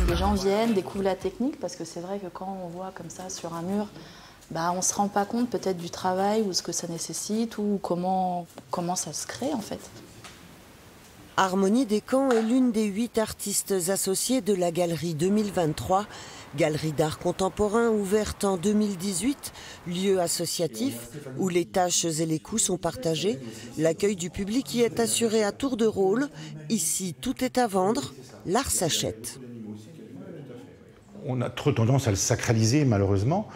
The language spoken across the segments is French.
Les gens viennent, découvrent la technique, parce que c'est vrai que quand on voit comme ça sur un mur, on ne se rend pas compte peut-être du travail ou ce que ça nécessite ou comment ça se crée en fait. Harmonie Descamps est l'une des 8 artistes associées de la Galerie 2023, galerie d'art contemporain ouverte en 2018, lieu associatif où les tâches et les coûts sont partagés. L'accueil du public y est assuré à tour de rôle. Ici, tout est à vendre, l'art s'achète. On a trop tendance à le sacraliser malheureusement,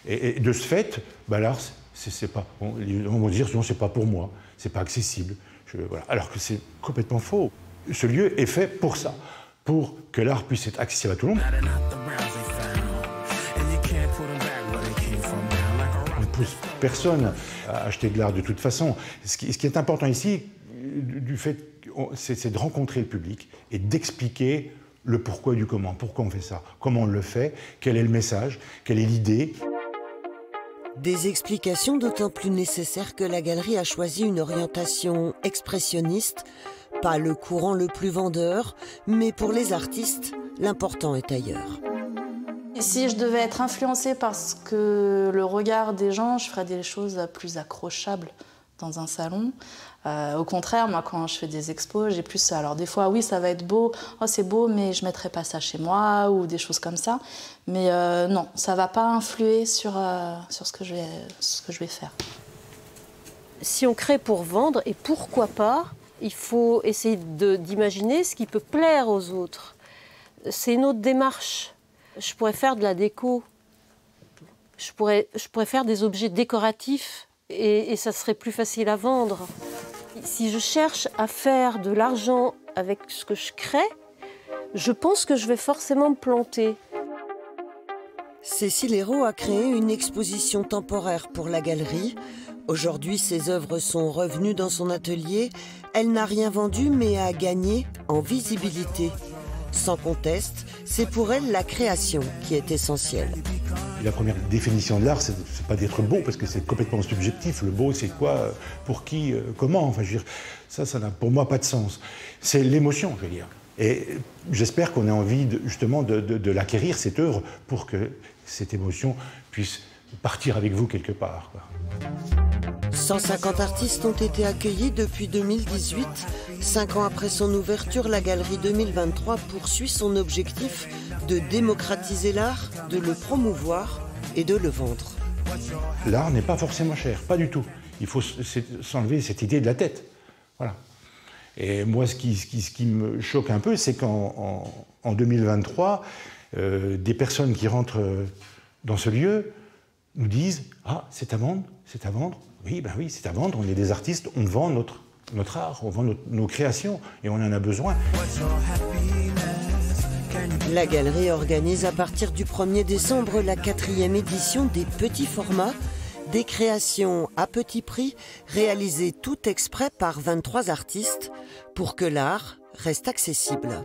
et de ce fait, l'art, c'est pas. On va dire non, c'est pas pour moi, c'est pas accessible. Voilà. Alors que c'est complètement faux. Ce lieu est fait pour ça, pour que l'art puisse être accessible à tout le monde. On ne pousse personne à acheter de l'art de toute façon. Ce qui est important ici, c'est de rencontrer le public et d'expliquer le pourquoi du comment. Pourquoi on fait ça, comment on le fait, quel est le message, quelle est l'idée. Des explications d'autant plus nécessaires que la galerie a choisi une orientation expressionniste, pas le courant le plus vendeur, mais pour les artistes, l'important est ailleurs. Et si je devais être influencée par le regard des gens, je ferais des choses plus accrochables dans un salon. Au contraire, moi, quand je fais des expos, j'ai plus ça. Alors des fois, oui, ça va être beau, oh, c'est beau, mais je ne mettrai pas ça chez moi, ou des choses comme ça. Mais non, ça ne va pas influer sur ce que je vais faire. Si on crée pour vendre, et pourquoi pas, il faut essayer d'imaginer ce qui peut plaire aux autres. C'est une autre démarche. Je pourrais faire de la déco. Je pourrais faire des objets décoratifs et ça serait plus facile à vendre. Si je cherche à faire de l'argent avec ce que je crée, je pense que je vais forcément me planter. Cécile Hérault a créé une exposition temporaire pour la galerie. Aujourd'hui, ses œuvres sont revenues dans son atelier. Elle n'a rien vendu, mais a gagné en visibilité. Sans conteste, c'est pour elle la création qui est essentielle. La première définition de l'art, c'est pas d'être beau, parce que c'est complètement subjectif. Le beau, c'est quoi, pour qui, comment. Enfin, je veux dire, ça n'a pour moi pas de sens. C'est l'émotion, je veux dire. Et j'espère qu'on a envie justement de l'acquérir, cette œuvre, pour que cette émotion puisse partir avec vous quelque part, quoi. 150 artistes ont été accueillis depuis 2018. 5 ans après son ouverture, la Galerie 2023 poursuit son objectif de démocratiser l'art, de le promouvoir et de le vendre. L'art n'est pas forcément cher, pas du tout. Il faut s'enlever cette idée de la tête. Voilà. Et moi, ce qui me choque un peu, c'est qu'en 2023, des personnes qui rentrent dans ce lieu nous disent « Ah, c'est à vendre, c'est à vendre ». Oui, ben oui, c'est à vendre, on est des artistes, on vend notre art, on vend nos créations et on en a besoin. La galerie organise à partir du 1er décembre la 4e édition des petits formats, des créations à petit prix réalisées tout exprès par 23 artistes pour que l'art reste accessible.